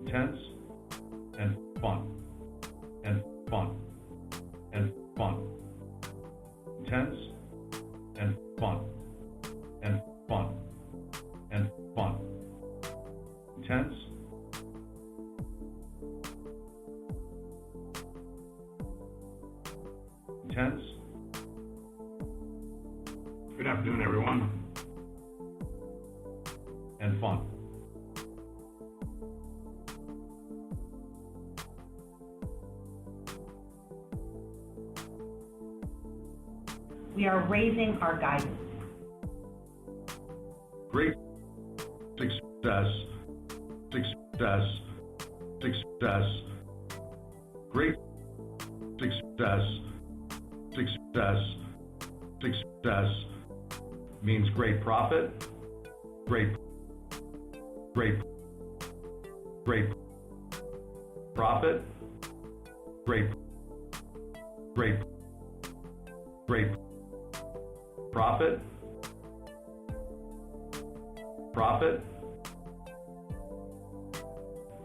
intense, and fun, and fun, and fun. Intense, and fun, and fun, and fun. Intense, intense. Good afternoon, everyone. And fun. We are raising our guidance. Great success, success, success. Great success, success, success. Means great profit, great profit, great profit.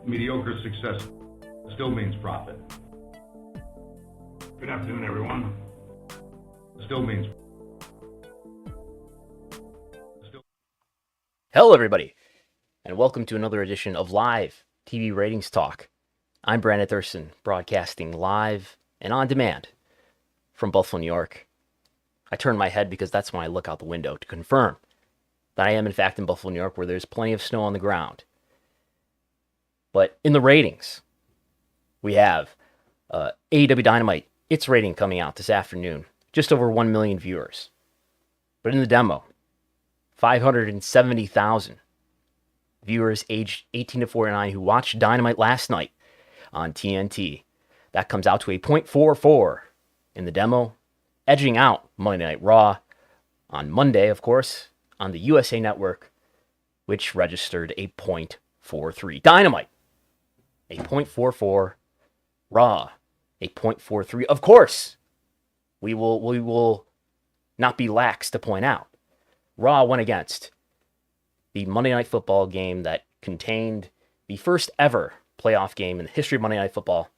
Mediocre success still means profit. Good afternoon, everyone. Still means. Hello, everybody, and welcome to another edition of Live TV Ratings Talk. I'm Brandon Thurston, broadcasting live and on demand from Buffalo, New York. I turn my head because that's when I look out the window to confirm that I am, in fact, in Buffalo, New York, where there's plenty of snow on the ground. But in the ratings, we have AEW Dynamite, its rating coming out this afternoon, just over 1 million viewers. But in the demo, 570,000 viewers aged 18 to 49 who watched Dynamite last night on TNT. That comes out to a 0.44 in the demo, edging out Monday Night Raw on Monday, of course, on the USA Network, which registered a 0.43. Dynamite, a 0.44. Raw, a 0.43. Of course, we will not be lax to point out, Raw went against the Monday Night Football game that contained the first ever playoff game in the history of Monday Night Football.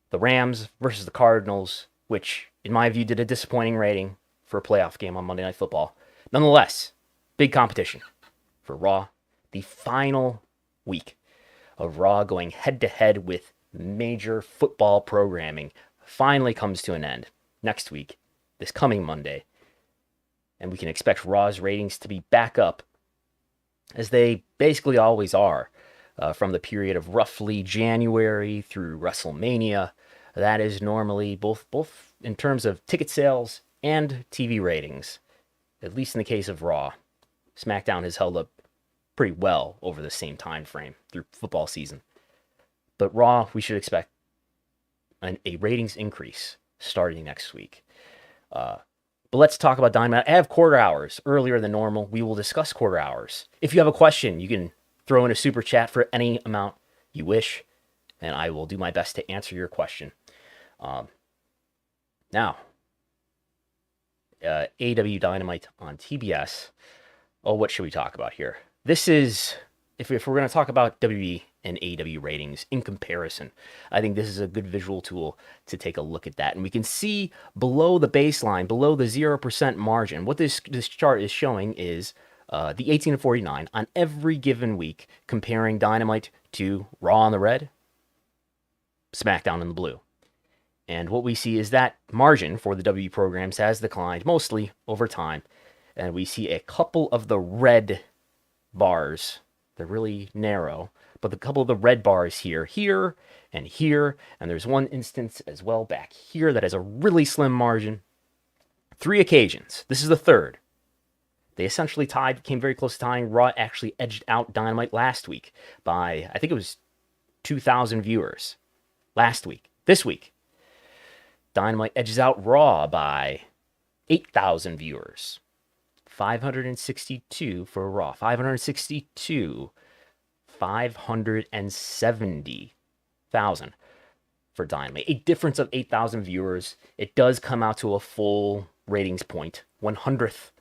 The Rams versus the Cardinals, which, in my view, did a disappointing rating for a playoff game on Monday Night Football. Nonetheless, big competition for Raw. The final week of Raw going head-to-head with major football programming finally comes to an end next week, this coming Monday. And we can expect Raw's ratings to be back up, as they basically always are, from the period of roughly January through WrestleMania. That is normally both in terms of ticket sales and TV ratings, at least in the case of Raw. SmackDown has held up pretty well over the same time frame through football season. But Raw, we should expect a ratings increase starting next week. But let's talk about Dynamite. I have quarter hours earlier than normal. We will discuss quarter hours. If you have a question, you can throw in a super chat for any amount you wish, and I will do my best to answer your question. Now, AEW Dynamite on TBS. Oh, what should we talk about here? This is, if we're going to talk about WWE and AEW ratings in comparison, I think this is a good visual tool to take a look at that. And we can see below the baseline, below the 0% margin, what this chart is showing is the 18 to 49 on every given week, comparing Dynamite to Raw in the red, SmackDown in the blue. And what we see is that margin for the W programs has declined mostly over time. And we see a couple of the red bars. They're really narrow, but a couple of the red bars here, and there's one instance as well back here that has a really slim margin. 3 occasions. This is the third. They essentially came very close to tying. Raw actually edged out Dynamite last week by, I think it was 2,000 viewers last week. This week, Dynamite edges out Raw by 8,000 viewers. 562 for Raw. 562. 570,000 for Dynamite. A difference of 8,000 viewers. It does come out to a full ratings point. 1/100th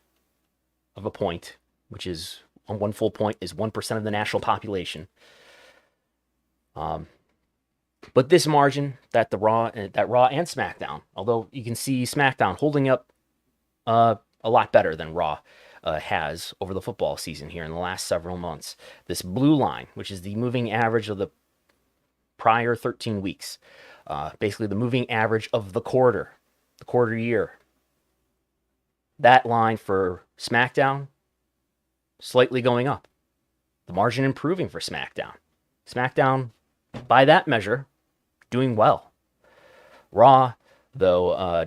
of a point, which is, one full point is 1% of the national population. But this margin that Raw and SmackDown, although you can see SmackDown holding up a lot better than Raw has over the football season here in the last several months. This blue line, which is the moving average of the prior 13 weeks, basically the moving average of the quarter year. That line for SmackDown, slightly going up. The margin improving for SmackDown. SmackDown, by that measure, doing well. Raw, though,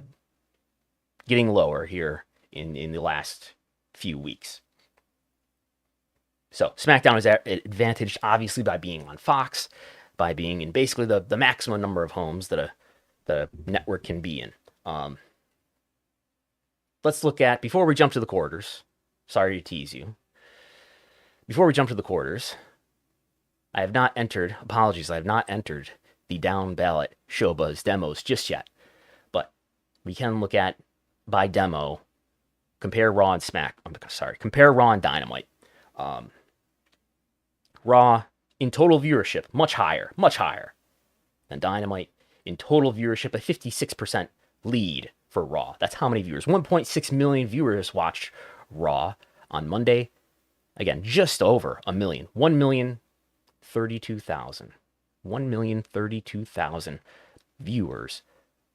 getting lower here in the last few weeks. So SmackDown is advantaged, obviously, by being on Fox, by being in basically the maximum number of homes that a network can be in. Let's look at, before we jump to the quarters, sorry to tease you. Before we jump to the quarters, I have not entered the down ballot Showbuzz demos just yet. But we can look at, by demo, compare Raw and Dynamite. Raw in total viewership, much higher than Dynamite. In total viewership, a 56% lead for Raw. That's how many viewers? 1.6 million viewers watched Raw on Monday. Again, just over a million. 1,032,000. 1,032,000 viewers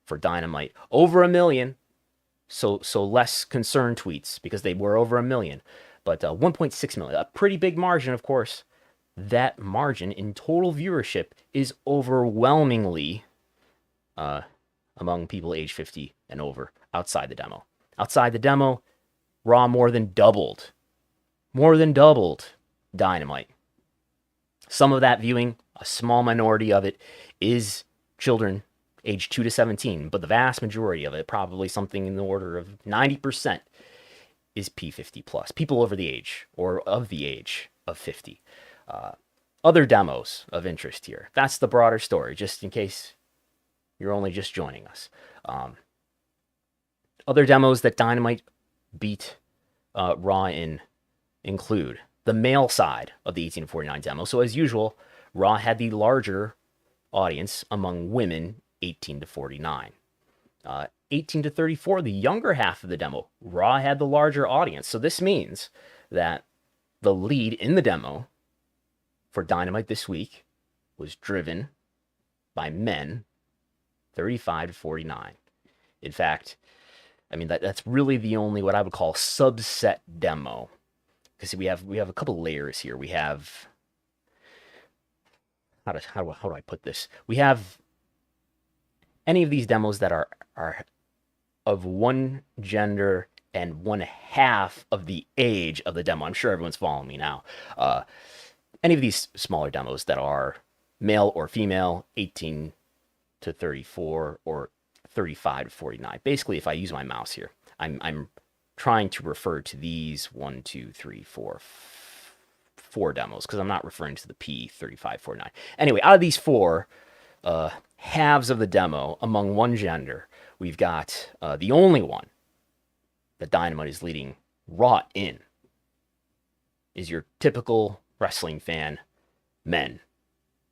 for Dynamite. Over a million. So less concerned tweets because they were over a million. But 1.6 million. A pretty big margin, of course. That margin in total viewership is overwhelmingly among people age 50 and over outside the demo. Outside the demo, Raw more than doubled Dynamite. Some of that viewing, a small minority of it, is children age 2 to 17, but the vast majority of it, probably something in the order of 90%, is P50 plus, people over the age or of the age of 50. Other demos of interest here. That's the broader story, just in case you're only just joining us. Other demos that Dynamite beat Raw in include the male side of the 18 to 49 demo. So as usual, Raw had the larger audience among women 18 to 49. 18 to 34, the younger half of the demo, Raw had the larger audience. So this means that the lead in the demo for Dynamite this week was driven by men 35 to 49. In fact, I mean, that's really the only what I would call subset demo. Because we have a couple layers here. We have, how do I put this? We have any of these demos that are of one gender and one half of the age of the demo. I'm sure everyone's following me now. Any of these smaller demos that are male or female, 18 to 34 or 35 to 49. Basically, if I use my mouse here, I'm trying to refer to these 4 demos because I'm not referring to the P3549. Anyway, out of these 4 halves of the demo among one gender, we've got the only one that Dynamite is leading Raw in is your typical wrestling fan, men,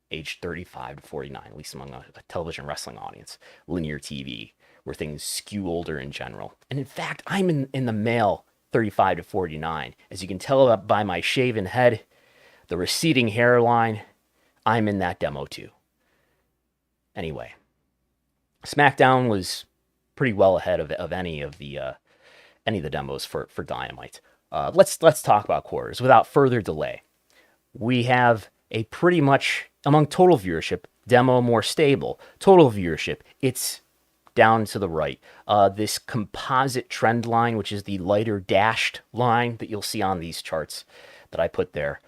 aged 35 to 49, at least among a television wrestling audience, linear TV, where things skew older in general. And in fact, I'm in the male 35 to 49. As you can tell by my shaven head, the receding hairline, I'm in that demo too. Anyway, SmackDown was pretty well ahead of any of the demos for Dynamite. Let's talk about quarters without further delay. We have a pretty much, among total viewership, demo more stable. Total viewership, it's down to the right. This composite trend line, which is the lighter dashed line that you'll see on these charts that I put there,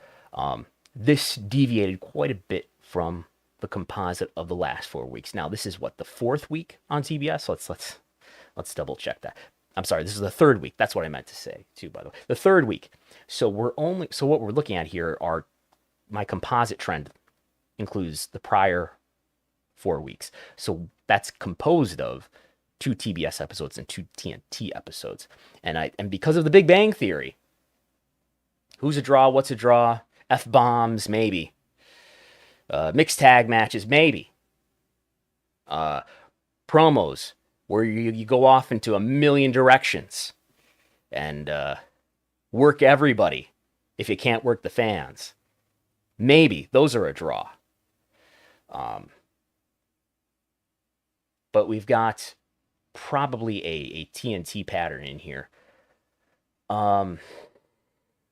this deviated quite a bit from the composite of the last 4 weeks. Now, this is what, the 4th week on TBS? Let's double check that. I'm sorry, this is the 3rd week. That's what I meant to say too, by the way. The 3rd week. So what we're looking at here are my composite trend includes the prior 4 weeks. So that's composed of 2 TBS episodes and 2 TNT episodes. And because of the Big Bang Theory, who's a draw, what's a draw, F-bombs, maybe. Mixed tag matches, maybe. Promos where you go off into a million directions and work everybody if you can't work the fans. Maybe those are a draw. But we've got probably a TNT pattern in here,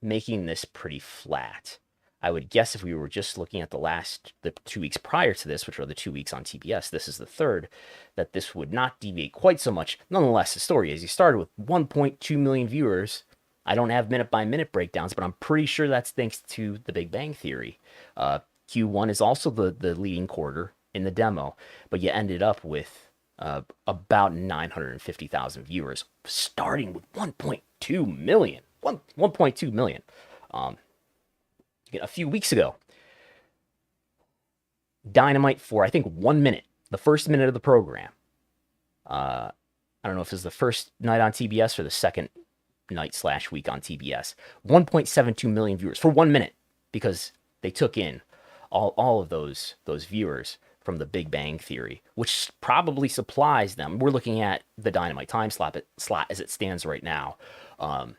making this pretty flat. I would guess if we were just looking at the 2 weeks prior to this, which are the 2 weeks on TBS, this is the third, that this would not deviate quite so much. Nonetheless, the story is you started with 1.2 million viewers. I don't have minute-by-minute breakdowns, but I'm pretty sure that's thanks to The Big Bang Theory. Q1 is also the leading quarter in the demo, but you ended up with about 950,000 viewers, starting with 1.2 million. 1.2 million. A few weeks ago, Dynamite for, I think, 1 minute, the first minute of the program. I don't know if it was the first night on TBS or the second night/week on TBS. 1.72 million viewers for 1 minute because they took in all of those viewers from The Big Bang Theory, which probably supplies them. We're looking at the Dynamite time slot as it stands right now. But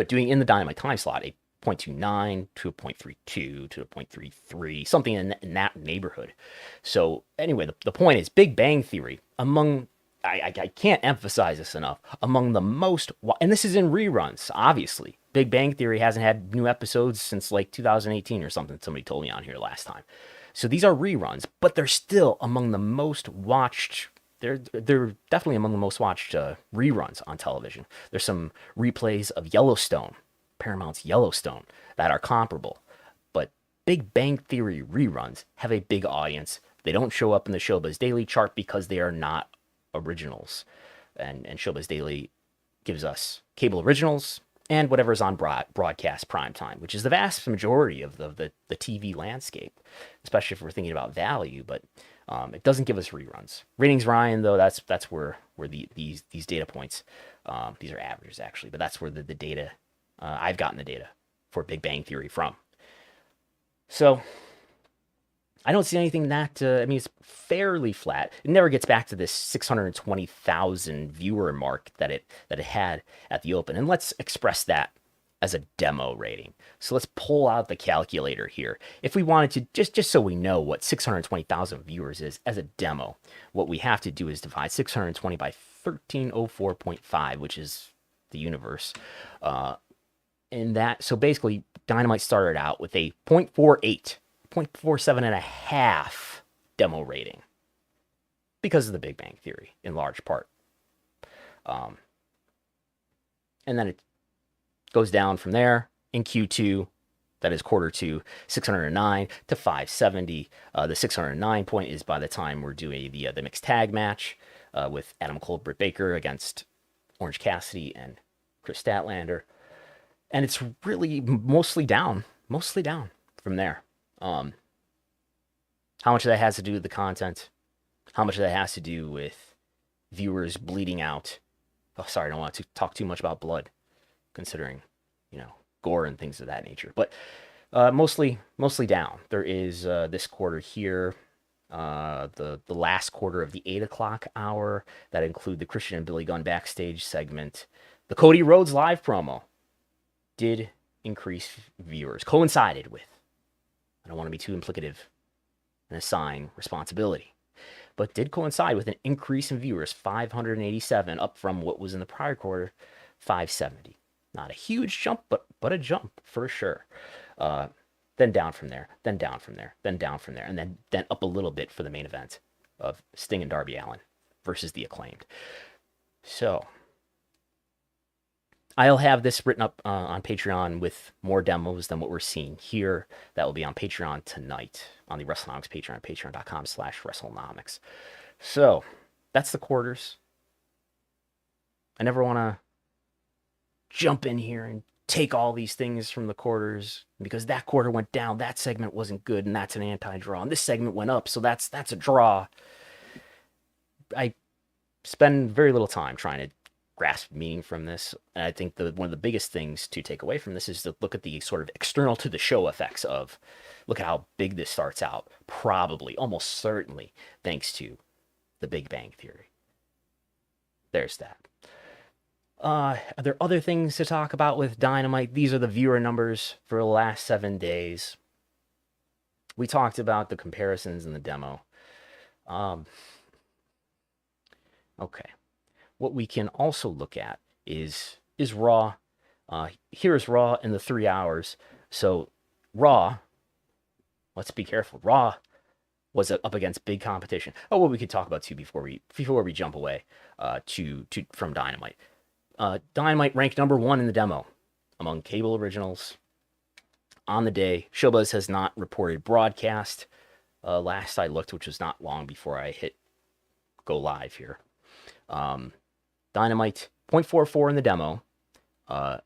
doing in the Dynamite time slot, a 0.29 to a 0.32 to a 0.33, something in that neighborhood. So anyway, the point is Big Bang Theory, I can't emphasize this enough, among the most, and this is in reruns, obviously. Big Bang Theory hasn't had new episodes since like 2018 or something, somebody told me on here last time. So these are reruns, but they're still among the most watched. They're definitely among the most watched reruns on television. There's some replays of Yellowstone, Paramount's Yellowstone, that are comparable. But Big Bang Theory reruns have a big audience. They don't show up in the Showbiz Daily chart because they are not originals. And Showbiz Daily gives us cable originals and whatever's on broadcast primetime, which is the vast majority of the TV landscape, especially if we're thinking about value. But it doesn't give us reruns. Ratings Ryan, though, that's where these data points, these are averages actually, but that's where the data, I've gotten the data for Big Bang Theory from. So I don't see anything that, it's fairly flat. It never gets back to this 620,000 viewer mark that it had at the open. And let's express that as a demo rating. So let's pull out the calculator here. If we wanted to, just so we know what 620,000 viewers is as a demo, what we have to do is divide 620 by 1304.5, which is the universe. So basically, Dynamite started out with a 0.48, 0.47 and a half demo rating because of the Big Bang Theory in large part. And then it goes down from there in Q2, that is quarter two, 609 to 570. The 609 point is by the time we're doing the mixed tag match with Adam Cole, Britt Baker against Orange Cassidy and Chris Statlander. And it's really mostly down from there. How much of that has to do with the content? How much of that has to do with viewers bleeding out? Oh, sorry, I don't want to talk too much about blood, considering, gore and things of that nature. But mostly down. There is this quarter here, the last quarter of the 8 o'clock hour, that include the Christian and Billy Gunn backstage segment. The Cody Rhodes live promo did increase viewers, coincided with, I don't want to be too implicative and assign responsibility, but did coincide with an increase in viewers, 587, up from what was in the prior quarter, 570. Not a huge jump, but a jump for sure. Then down from there, then down from there, then down from there, and then up a little bit for the main event of Sting and Darby Allin versus The Acclaimed. So I'll have this written up on Patreon with more demos than what we're seeing here. That will be on Patreon tonight, on the Wrestlenomics Patreon, patreon.com/Wrestlenomics. So that's the quarters. I never want to jump in here and take all these things from the quarters because that quarter went down, that segment wasn't good, and that's an anti-draw. And this segment went up, so that's a draw. I spend very little time trying to grasp meaning from this. And I think one of the biggest things to take away from this is to look at the sort of external to the show effects of, look at how big this starts out, probably, almost certainly, thanks to the Big Bang Theory. There's that. Are there other things to talk about with Dynamite? These are the viewer numbers for the last 7 days. We talked about the comparisons in the demo. Okay. What we can also look at is Raw. Here's Raw in the 3 hours. So Raw, let's be careful. Raw was up against big competition. Oh, well, we could talk about too before we jump away from Dynamite. Dynamite ranked number 1 in the demo among cable originals on the day. Showbuzz has not reported broadcast. Last I looked, which was not long before I hit go live here. Dynamite 0.44 in the demo. The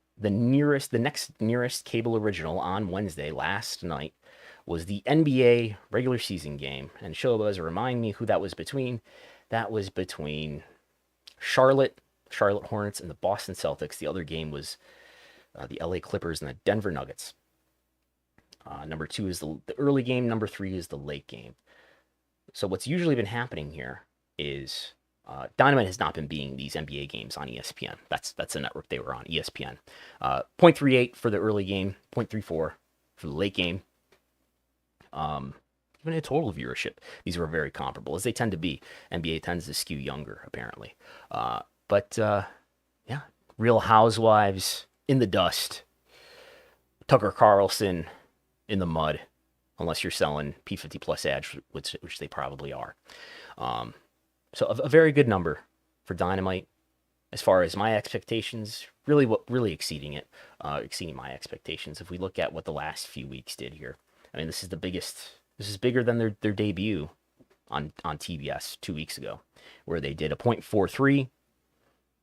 next nearest cable original on Wednesday last night was the NBA regular season game. And Showbuzz, remind me who that was between. That was between Charlotte Hornets and the Boston Celtics. The other game was the LA Clippers and the Denver Nuggets. Number 2 is the early game. Number 3 is the late game. So what's usually been happening here is Dynamite has not been beating these NBA games on ESPN. That's the network they were on, ESPN. 0.38 for the early game, 0.34 for the late game. Even in total viewership, these were very comparable, as they tend to be. NBA tends to skew younger, apparently. But yeah, Real Housewives in the dust. Tucker Carlson in the mud, unless you're selling P50 plus ads, which they probably are. So a very good number for Dynamite. As far as my expectations, really exceeding my expectations. If we look at what the last few weeks did here, I mean, this is the biggest. This is bigger than their debut on TBS 2 weeks ago, where they did a 0.43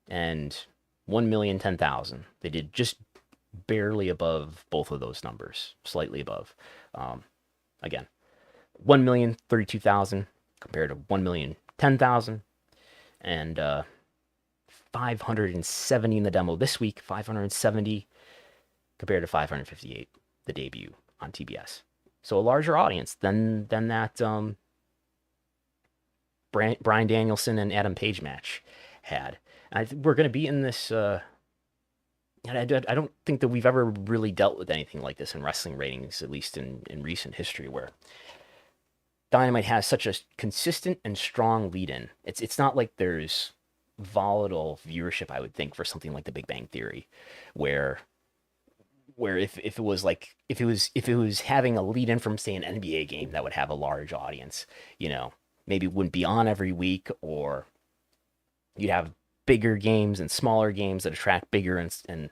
and 1,010,000. They did just barely above both of those numbers, slightly above. Again, 1,032,000 compared to 1,010,000, and 570 in the demo this week. 570 compared to 558 the debut on TBS. So a larger audience than that Bryan Danielson and Adam Page match had. And I think we're going to be in this. I don't think that we've ever really dealt with anything like this in wrestling ratings, at least in recent history, where Dynamite has such a consistent and strong lead-in. It's not like there's volatile viewership, I would think, for something like The Big Bang Theory, where if it was having a lead in from, say, an NBA game that would have a large audience, maybe it wouldn't be on every week, or you'd have bigger games and smaller games that attract bigger and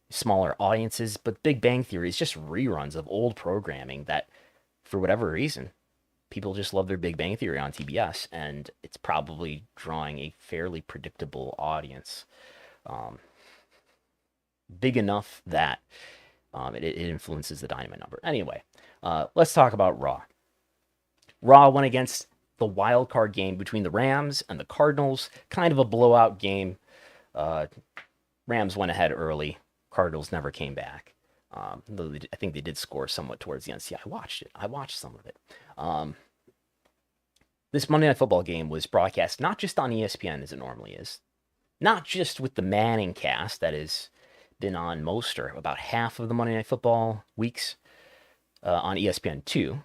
smaller audiences. But Big Bang Theory is just reruns of old programming that, for whatever reason, people just love their Big Bang Theory on TBS, and it's probably drawing a fairly predictable audience, big enough that it influences the Dynamite number. Anyway, let's talk about Raw. Raw went against the wild card game between the Rams and the Cardinals. Kind of a blowout game. Rams went ahead early. Cardinals never came back. I think they did score somewhat towards the end. See, I watched it. I watched some of it. This Monday Night Football game was broadcast not just on ESPN as it normally is, not just with the Manning cast that has been on most or about half of the Monday Night Football weeks on ESPN2,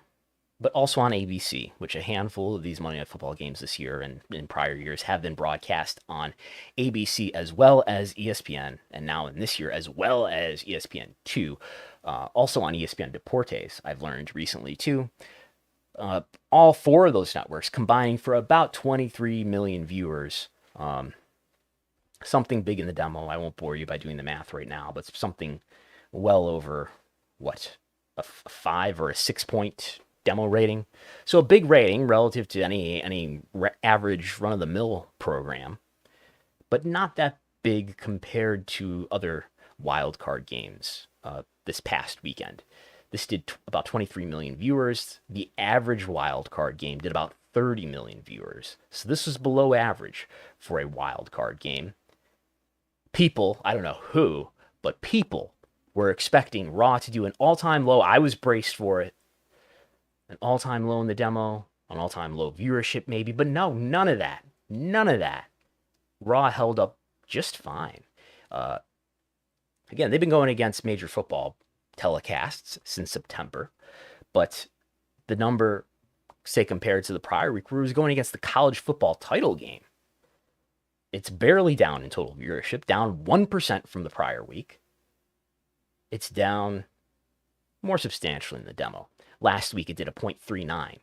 but also on ABC, which a handful of these Monday Night Football games this year and in prior years have been broadcast on ABC as well as ESPN, and now in this year as well as ESPN2, also on ESPN Deportes, I've learned recently too. All 4 of those networks combining for about 23 million viewers. Something big in the demo. I won't bore you by doing the math right now, but something well over, a 5 or a 6 point demo rating. So a big rating relative to any average run-of-the-mill program, but not that big compared to other wild card games this past weekend. This did about 23 million viewers. The average wild card game did about 30 million viewers. So this was below average for a wild card game. people, I don't know who, but people were expecting Raw to do an all-time low. I was braced for it. An all-time low in the demo, an all-time low viewership maybe, but no, none of that. None of that. Raw held up just fine. Again, they've been going against major football telecasts since September, but the number, say, compared to the prior week, where it was going against the college football title game, it's barely down in total viewership, down 1% from the prior week. It's down more substantially in the demo. Last week it did a 0.39.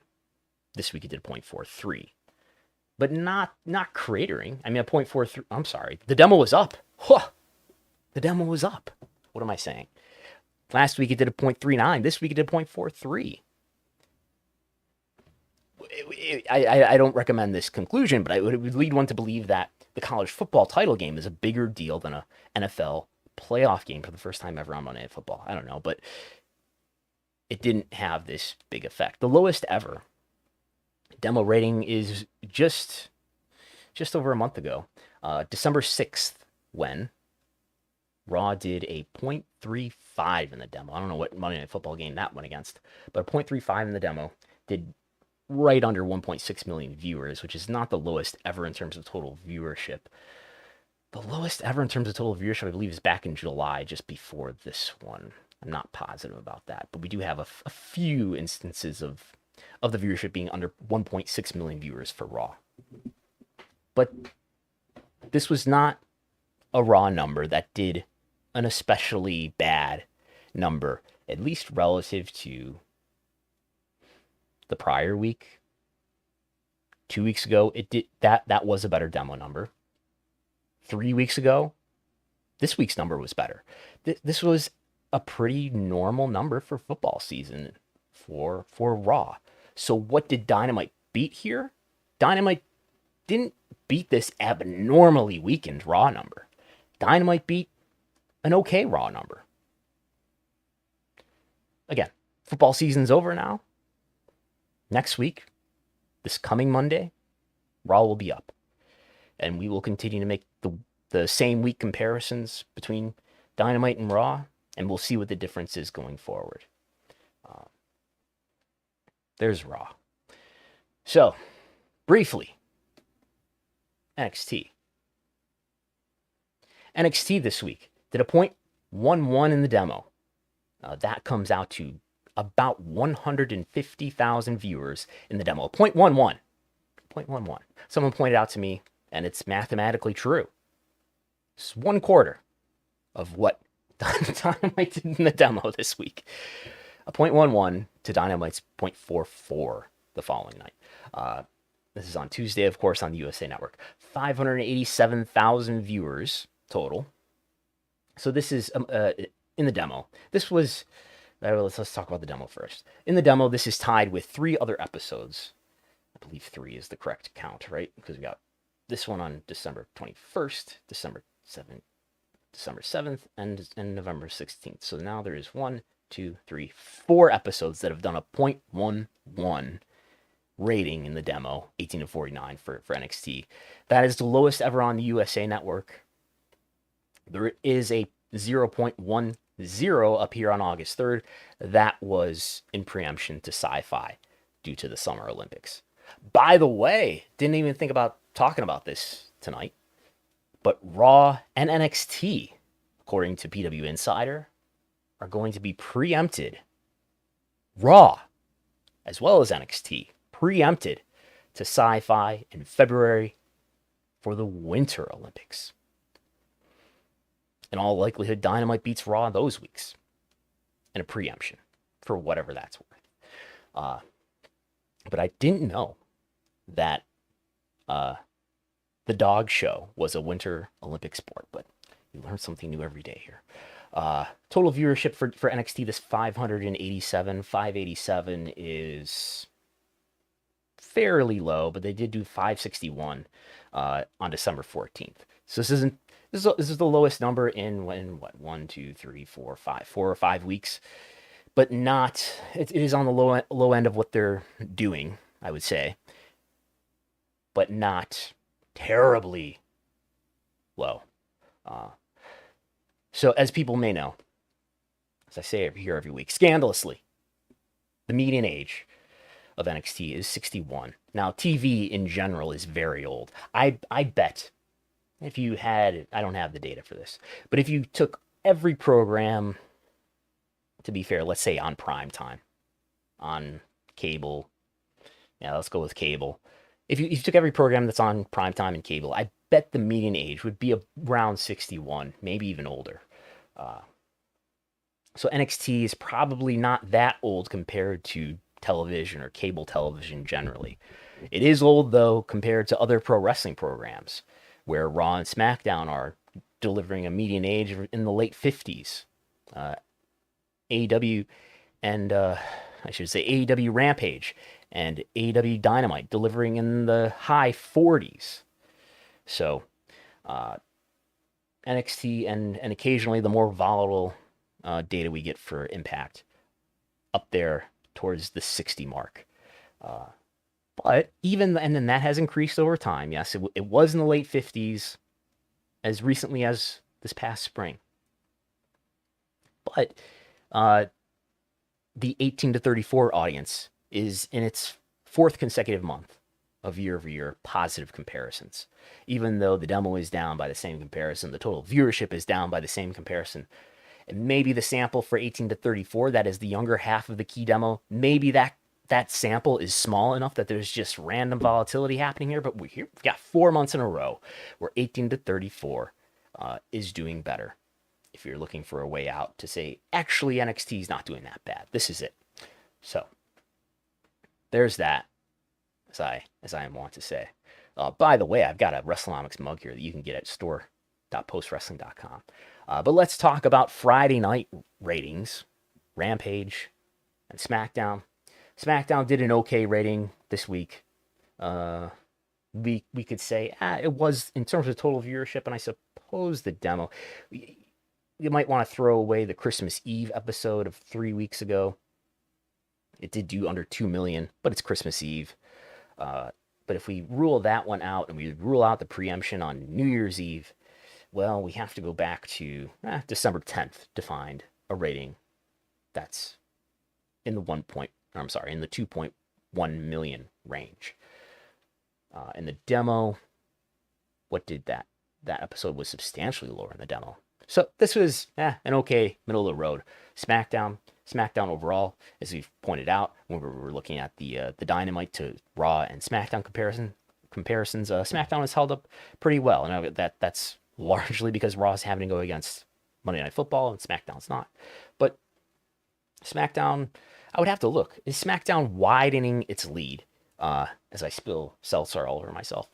This week it did a 0.43. But not cratering. I mean, a 0.43. I'm sorry. The demo was up. Huh. The demo was up. What am I saying? Last week it did a 0.39. This week it did 0.43. I don't recommend this conclusion, but it would lead one to believe that the college football title game is a bigger deal than a NFL playoff game for the first time ever on Monday Night Football. I don't know, but it didn't have this big effect. The lowest ever demo rating is just over a month ago, December 6th, when Raw did a 0.35 in the demo. I don't know what Monday Night Football game that went against, but a 0.35 in the demo did right under 1.6 million viewers, which is not the lowest ever in terms of total viewership. The lowest ever in terms of total viewership, I believe, is back in July, just before this one. I'm not positive about that, but we do have a few instances of the viewership being under 1.6 million viewers for Raw. But this was not a Raw number that did an especially bad number, at least relative to the prior week. 2 weeks ago, it did that was a better demo number. 3 weeks ago, this week's number was better. This was a pretty normal number for football season for Raw. So what did Dynamite beat here? Dynamite didn't beat this abnormally weakened Raw number. Dynamite beat an okay Raw number. Again, football season's over now. Next week, this coming Monday, Raw will be up. And we will continue to make the same week comparisons between Dynamite and Raw, and we'll see what the difference is going forward. There's Raw. So, briefly, NXT. NXT this week did a 0.11 in the demo. That comes out to about 150,000 viewers in the demo. 0.11. 0.11. Someone pointed out to me, and it's mathematically true. It's 1/4 of what Dynamite did in the demo this week. A 0.11 to Dynamite's 0.44 the following night. This is on Tuesday, of course, on the USA Network. 587,000 viewers total. So this is in the demo. This was... Let's talk about the demo first. In the demo, this is tied with 3 other episodes. I believe 3 is the correct count, right? Because we got this one on December 21st, December 7th, and November 16th. So now there is 1, 2, 3, 4 episodes that have done a 0.11 rating in the demo, 18 to 49 for NXT. That is the lowest ever on the USA Network. There is a 0.10 up here on August 3rd. That was in preemption to Sci-Fi due to the Summer Olympics. By the way, didn't even think about talking about this tonight, but Raw and NXT, according to PW Insider, are going to be preempted. Raw, as well as NXT, preempted to Sci-Fi in February for the Winter Olympics. In all likelihood, Dynamite beats Raw those weeks in a preemption for whatever that's worth. But I didn't know that the dog show was a Winter Olympic sport, but you learn something new every day here. Total viewership for NXT, this 587. 587 is fairly low, but they did do 561 on December 14th. So this is the lowest number in what 1, 2, 3, 4, 5, 4 or 5 weeks, but not. It is on the low end of what they're doing, I would say, but not terribly low. So, as people may know, as I say here every week, scandalously, the median age of NXT is 61. Now, TV in general is very old. I bet if you had, I don't have the data for this, but if you took every program, to be fair, let's say on prime time, on cable, yeah, let's go with cable. If you took every program that's on prime time and cable, I bet the median age would be around 61, maybe even older. So NXT is probably not that old compared to television or cable television generally. It is old, though, compared to other pro wrestling programs, where Raw and SmackDown are delivering a median age in the late 50s. AEW and, I should say, AEW Rampage and AEW Dynamite delivering in the high 40s. So, NXT and occasionally the more volatile data we get for Impact up there towards the 60 mark. But even, and then that has increased over time. Yes, it was in the late 50s as recently as this past spring. But the 18 to 34 audience is in its fourth consecutive month of year-over-year positive comparisons. Even though the demo is down by the same comparison, the total viewership is down by the same comparison. And maybe the sample for 18 to 34, that is the younger half of the key demo, maybe that sample is small enough that there's just random volatility happening here. But we've got 4 months in a row where 18 to 34 is doing better. If you're looking for a way out to say, actually, NXT is not doing that bad. This is it. So there's that, as I am wont to say. By the way, I've got a Wrestlenomics mug here that you can get at store.postwrestling.com. But let's talk about Friday night ratings, Rampage and SmackDown. SmackDown did an okay rating this week. We could say it was in terms of total viewership, and I suppose the demo. You might want to throw away the Christmas Eve episode of 3 weeks ago. It did do under 2 million, but it's Christmas Eve. But if we rule that one out and we rule out the preemption on New Year's Eve, well, we have to go back to December 10th to find a rating that's in the 2.1 million range. In the demo, what did that episode was substantially lower in the demo. So this was an okay middle of the road. SmackDown overall, as we've pointed out when we were looking at the Dynamite to Raw and SmackDown comparisons, SmackDown has held up pretty well. And that's largely because Raw's having to go against Monday Night Football and SmackDown's not. But SmackDown, I would have to look. Is SmackDown widening its lead? As I spill seltzer all over myself.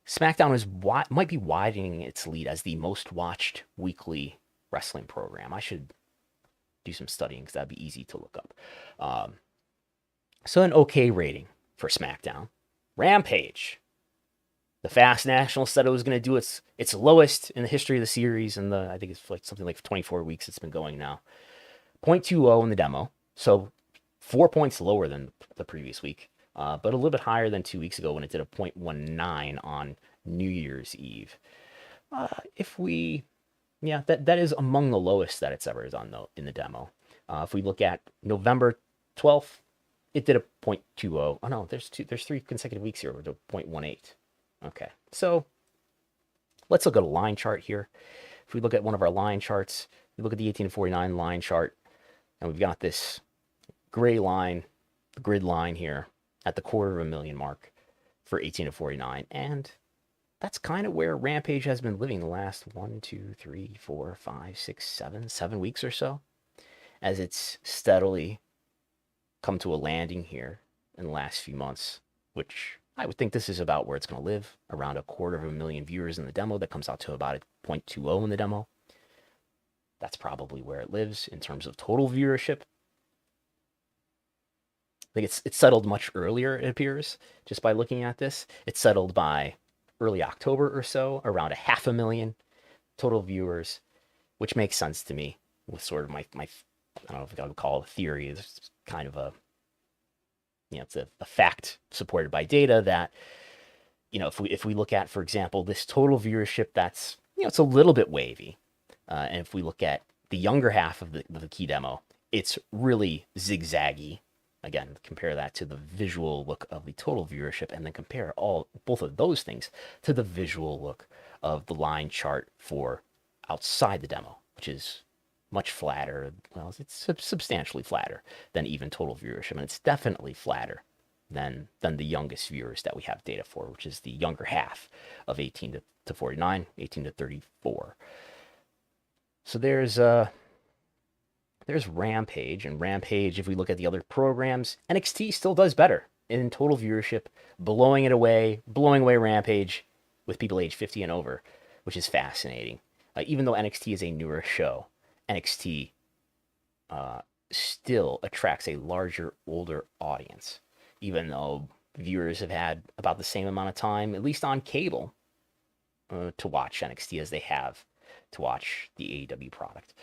SmackDown might be widening its lead as the most watched weekly wrestling program. I should do some studying because that'd be easy to look up. So an okay rating for SmackDown. Rampage. The Fast National said it was going to do its lowest in the history of the series, and I think it's like something like 24 weeks it's been going now. 0.20 in the demo, so 4 points lower than the previous week. But a little bit higher than 2 weeks ago when it did a 0.19 on New Year's Eve. That is among the lowest that it's ever done though in the demo. If we look at November 12th, it did a 0.20. Oh no, there's 3 consecutive weeks here with a 0.18. Okay, so let's look at a line chart here. If we look at one of our line charts, we look at the 18 to 49 line chart, and we've got this gray line, the grid line here, at the 250,000 mark for 18 to 49. And that's kind of where Rampage has been living the last 7 weeks or so, as it's steadily come to a landing here in the last few months, which I would think this is about where it's going to live, around 250,000 viewers in the demo. That comes out to about a 0.20 in the demo. That's probably where it lives in terms of total viewership. I think it's settled much earlier, it appears, just by looking at this. It's settled by early October or so, around 500,000 total viewers, which makes sense to me with sort of my I don't know if I would call it a theory. It's kind of it's a fact supported by data that, if we look at, for example, this total viewership, that's, it's a little bit wavy. And if we look at the younger half of the key demo, it's really zigzaggy. Again, compare that to the visual look of the total viewership, and then compare both of those things to the visual look of the line chart for outside the demo, which is much flatter. Well, it's substantially flatter than even total viewership, and it's definitely flatter than the youngest viewers that we have data for, which is the younger half of 18 to 49, 18 to 34. So there's Rampage, and Rampage, if we look at the other programs, NXT still does better in total viewership, blowing away Rampage with people age 50 and over, which is fascinating. Even though NXT is a newer show, NXT still attracts a larger, older audience, even though viewers have had about the same amount of time, at least on cable, to watch NXT as they have to watch the AEW product.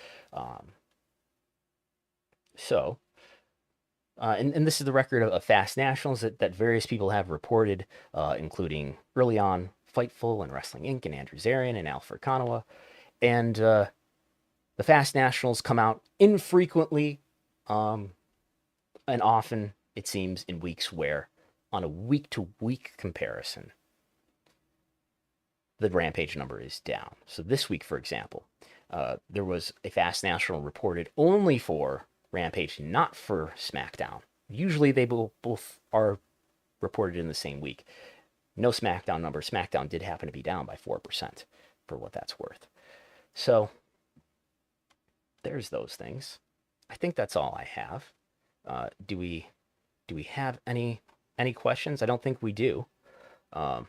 And this is the record of Fast Nationals that various people have reported, including early on Fightful and Wrestling Inc. and Andrew Zarian and Alfred Konuwa. And the Fast Nationals come out infrequently and often, it seems, in weeks where, on a week-to-week comparison, the Rampage number is down. So this week, for example, there was a Fast National reported only for Rampage, not for SmackDown. Usually they both are reported in the same week. No SmackDown number. SmackDown did happen to be down by 4%, for what that's worth. So there's those things. I think that's all I have. Do we have any questions? I don't think we do. I'm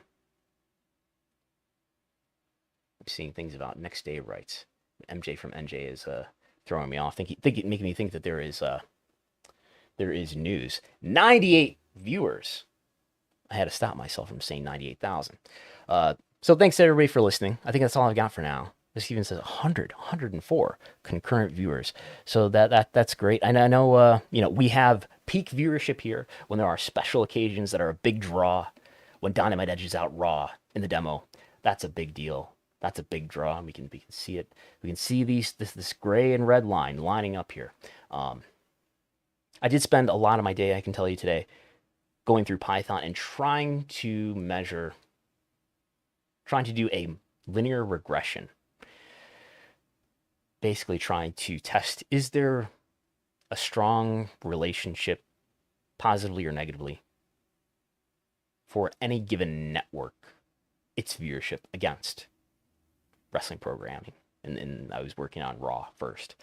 seeing things about next day rights. MJ from NJ is throwing me off. Making me think that there is news. 98 viewers. I had to stop myself from saying 98,000. So thanks to everybody for listening. I think that's all I've got for now. This even says 104 concurrent viewers. So that's great. And I know we have peak viewership here when there are special occasions that are a big draw. When Dynamite edges out Raw in the demo, that's a big deal. That's a big draw, and we can see it. We can see this gray and red line lining up here. I did spend a lot of my day, I can tell you today, going through Python and trying to do a linear regression. Basically trying to test, is there a strong relationship, positively or negatively, for any given network, its viewership against wrestling programming, and I was working on Raw first.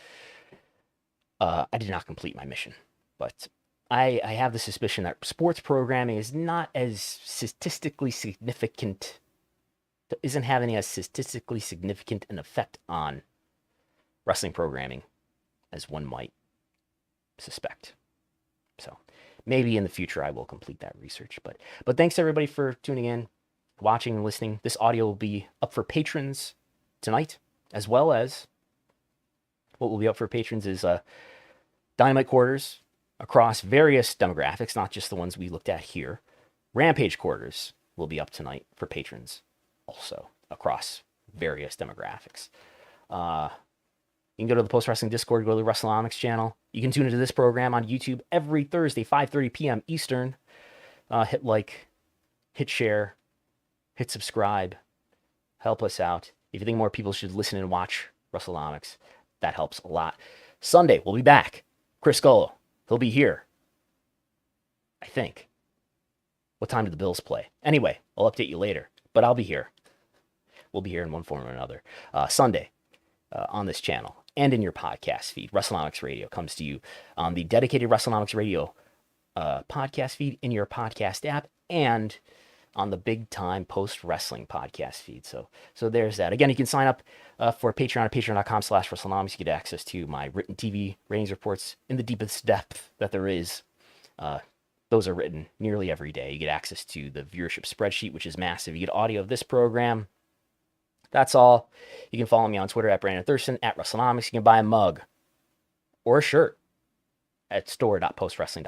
I did not complete my mission, but I have the suspicion that sports programming is not as statistically significant, isn't having as statistically significant an effect on wrestling programming as one might suspect. So maybe in the future I will complete that research. But thanks everybody for tuning in, watching, and listening. This audio will be up for patrons tonight, as well as what will be up for patrons is Dynamite quarters across various demographics, not just the ones we looked at here. Rampage quarters will be up tonight for patrons also across various demographics. You can go to the Post Wrestling Discord, go to the Wrestlenomics channel. You can tune into this program on YouTube every Thursday, 5:30 p.m. Eastern. Hit like, hit share, hit subscribe. Help us out. If you think more people should listen and watch Wrestlenomics, that helps a lot. Sunday, we'll be back. Chris Gullo, he'll be here, I think. What time do the Bills play? Anyway, I'll update you later, but I'll be here. We'll be here in one form or another. Sunday on this channel and in your podcast feed. Wrestlenomics Radio comes to you on the dedicated Wrestlenomics Radio podcast feed in your podcast app and on the big time post wrestling podcast feed. So there's that. Again, you can sign up for Patreon at patreon.com/Wrestlenomics. You get access to my written TV ratings reports in the deepest depth that there is. Those are written nearly every day. You get access to the viewership spreadsheet, which is massive. You get audio of this program. That's all. You can follow me on Twitter at Brandon Thurston, at Wrestlenomics. You can buy a mug or a shirt at store.postwrestling.com.